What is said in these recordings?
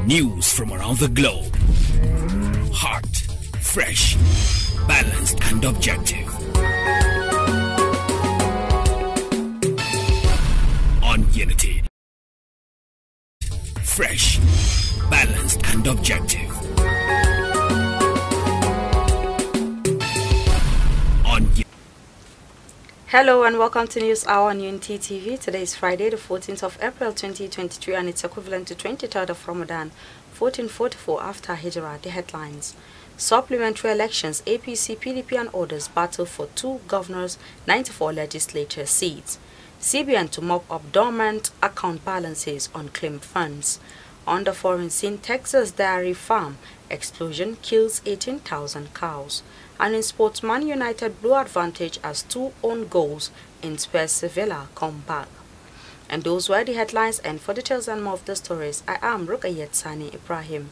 News from around the globe. Hot, fresh, balanced and objective. On Unity. Fresh, balanced and objective. On Hello and welcome to News Hour on Unity TV. Today is Friday, the 14th of April 2023 and it's equivalent to 23rd of Ramadan 1444 after Hijrah. The headlines: Supplementary elections, APC, PDP and others battle for 2 governors, 94 legislature seats. CBN to mop up dormant account balances on claimed funds. On the foreign scene, Texas dairy farm explosion kills 18,000 cows. And in sports, Man United blew advantage as 2 own goals in Spurs Sevilla comeback. And those were the headlines, and for details and more of the stories, I am Rukayet Sani Ibrahim.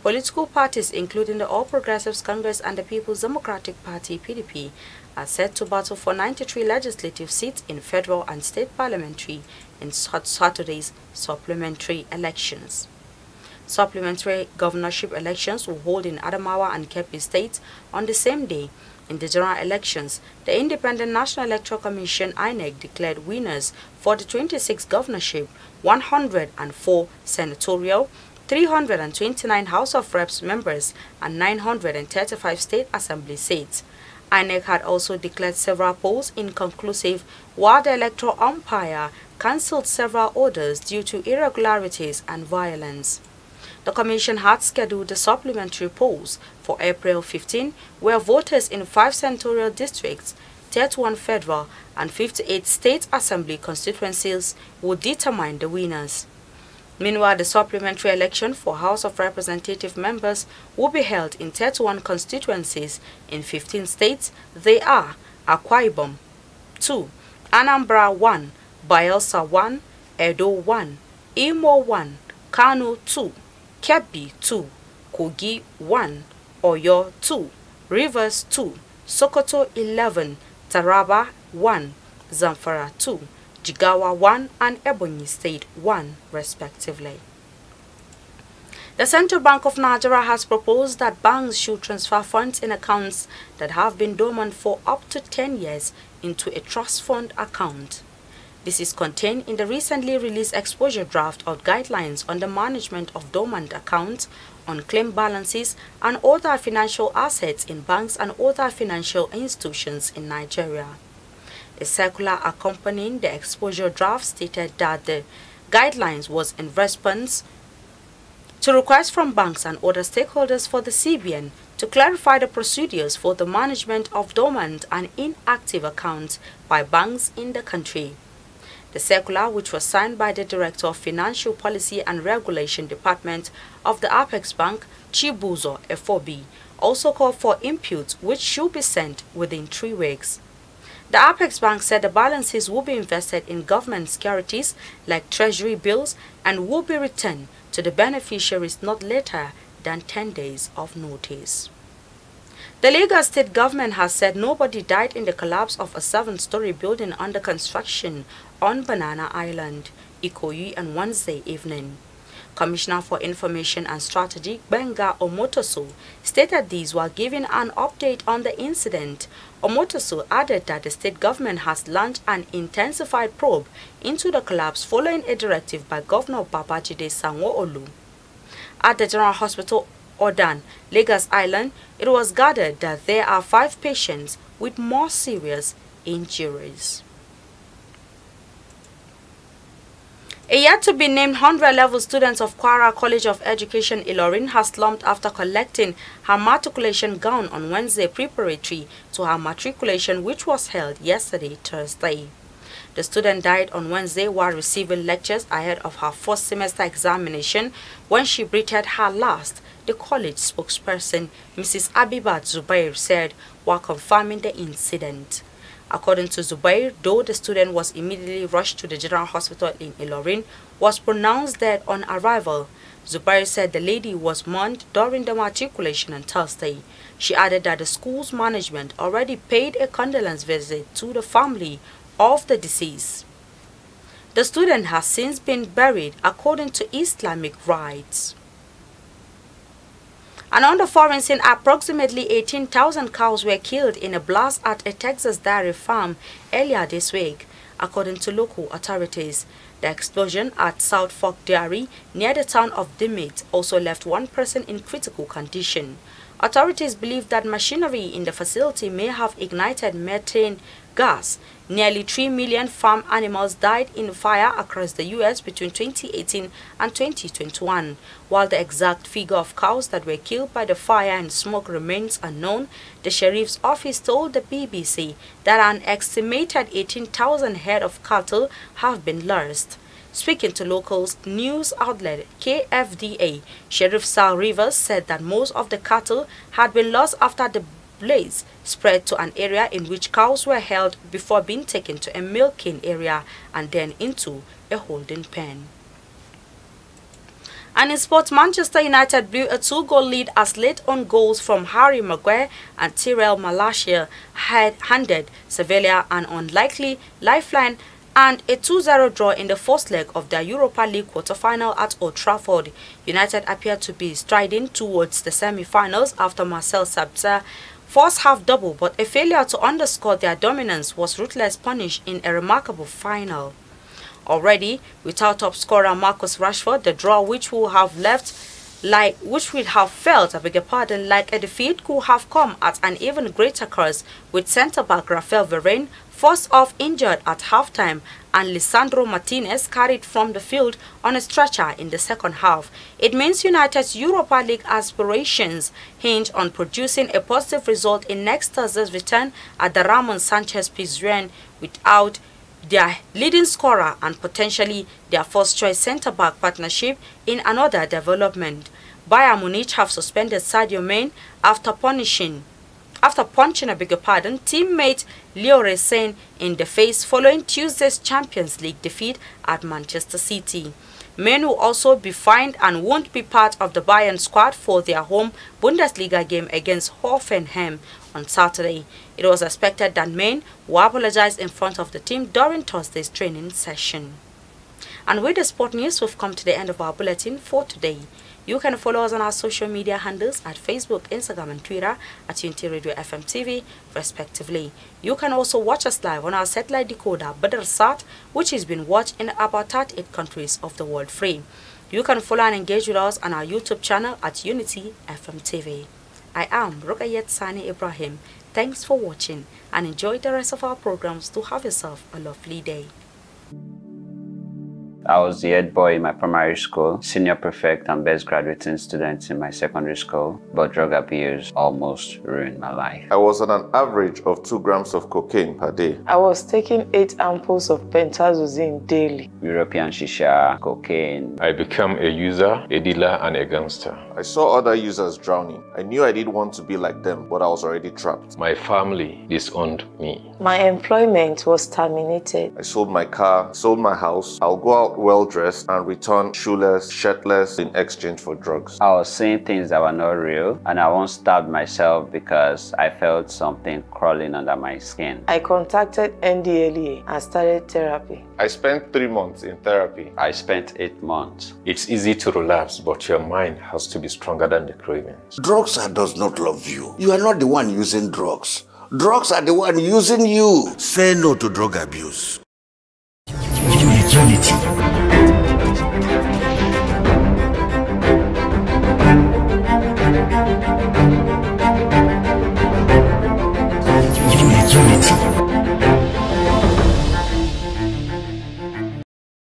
Political parties including the All Progressives Congress and the People's Democratic Party PDP are set to battle for 93 legislative seats in federal and state parliamentary in Saturday's supplementary elections. Supplementary governorship elections will hold in Adamawa and Kebbi states on the same day. In the general elections, the Independent National Electoral Commission (INEC) declared winners for the 26 governorship, 104 senatorial, 329 House of Reps members, and 935 state assembly seats. INEC had also declared several polls inconclusive, while the electoral umpire cancelled several orders due to irregularities and violence. The Commission had scheduled the supplementary polls for April 15, where voters in 5 senatorial districts, 31 federal and 58 state assembly constituencies would determine the winners. Meanwhile, the supplementary election for House of Representative members will be held in 31 constituencies in 15 states. They are Akwai 2, Anambra 1, Bayelsa 1, Edo 1, Imo 1, Kano 2, Kebbi 2, Kogi 1, Oyo 2, Rivers 2, Sokoto 11, Taraba 1, Zamfara 2, Jigawa 1 and Ebonyi State 1 respectively. The Central Bank of Nigeria has proposed that banks should transfer funds in accounts that have been dormant for up to 10 years into a trust fund account. This is contained in the recently released exposure draft of guidelines on the management of dormant accounts, unclaimed balances, and other financial assets in banks and other financial institutions in Nigeria. A circular accompanying the exposure draft stated that the guidelines was in response to requests from banks and other stakeholders for the CBN to clarify the procedures for the management of dormant and inactive accounts by banks in the country. The circular, which was signed by the Director of Financial Policy and Regulation Department of the Apex Bank, Chibuzo Efobi, also called for inputs which should be sent within 3 weeks. The Apex Bank said the balances will be invested in government securities like treasury bills and will be returned to the beneficiaries not later than 10 days of notice. The Lagos state government has said nobody died in the collapse of a 7-story building under construction on Banana Island, Ikoyi, on Wednesday evening. Commissioner for Information and Strategy, Benga Omotoso, stated these while giving an update on the incident. Omotoso added that the state government has launched an intensified probe into the collapse following a directive by Governor Babajide Sanwo-Olu. At the General Hospital Odan, Lagos Island, it was gathered that there are 5 patients with more serious injuries. A yet-to-be-named 100-level student of Kwara College of Education Ilorin has slumped after collecting her matriculation gown on Wednesday preparatory to her matriculation, which was held yesterday, Thursday. The student died on Wednesday while receiving lectures ahead of her first semester examination when she breathed her last, the college spokesperson, Mrs. Abibat Zubair, said while confirming the incident. According to Zubair, though the student was immediately rushed to the General Hospital in Ilorin, was pronounced dead on arrival. Zubair said the lady was mourned during the matriculation on Thursday. She added that the school's management already paid a condolence visit to the family of the deceased. The student has since been buried according to Islamic rites. And on the foreign scene, approximately 18,000 cows were killed in a blast at a Texas dairy farm earlier this week, according to local authorities. The explosion at South Fork Dairy near the town of DOMIN also left one person in critical condition. Authorities believe that machinery in the facility may have ignited methane gas. Nearly 3 million farm animals died in fire across the U.S. between 2018 and 2021. While the exact figure of cows that were killed by the fire and smoke remains unknown, the sheriff's office told the BBC that an estimated 18,000 head of cattle have been lost. Speaking to local news outlet KFDA, Sheriff Sal Rivers said that most of the cattle had been lost after the blaze spread to an area in which cows were held before being taken to a milking area and then into a holding pen. And in sports, Manchester United blew a 2-goal lead as late-on goals from Harry Maguire and Tyrell Malacia had handed Sevilla an unlikely lifeline and a 2-0 draw in the first leg of their Europa League quarter-final at Old Trafford. United appeared to be striding towards the semi-finals after Marcel Sabitzer first half double, but a failure to underscore their dominance was ruthlessly punished in a remarkable final. Already, without top scorer Marcus Rashford, the draw which would have felt like a defeat could have come at an even greater cost, with centre-back Rafael Varane first off injured at halftime and Lisandro Martinez carried from the field on a stretcher in the second half. It means United's Europa League aspirations hinge on producing a positive result in next Thursday's return at the Ramon Sanchez Pizjuan without their leading scorer and potentially their first-choice centre-back partnership in another development. Bayern Munich have suspended Sadio Mane after punching teammate Leroy Sane in the face following Tuesday's Champions League defeat at Manchester City. Mane will also be fined and won't be part of the Bayern squad for their home Bundesliga game against Hoffenheim on Saturday. It was expected that Mane will apologize in front of the team during Thursday's training session. And with the sport news, we've come to the end of our bulletin for today. You can follow us on our social media handles at Facebook, Instagram and Twitter at Unity Radio FM TV, respectively. You can also watch us live on our satellite decoder, Badarsat, which is being watched in about 38 countries of the world free. You can follow and engage with us on our YouTube channel at Unity FM TV. I am Rukayet Sani Ibrahim. Thanks for watching and enjoy the rest of our programs. To have yourself a lovely day. I was the head boy in my primary school, senior prefect and best graduating student in my secondary school, but drug abuse almost ruined my life. I was on an average of 2 grams of cocaine per day. I was taking 8 ampoules of pentazosine daily. European shisha, cocaine. I became a user, a dealer and a gangster. I saw other users drowning. I knew I didn't want to be like them, but I was already trapped. My family disowned me. My employment was terminated. I sold my car, sold my house. I'll go out well-dressed and return shoeless, shirtless in exchange for drugs. I was seeing things that were not real, and I once stabbed myself because I felt something crawling under my skin. I contacted NDLEA and started therapy. I spent 3 months in therapy. I spent 8 months. It's easy to relapse, but your mind has to be stronger than the cravings. Drugs does not love you. You are not the one using drugs. Drugs are the one using you. Say no to drug abuse. Unity. Unity.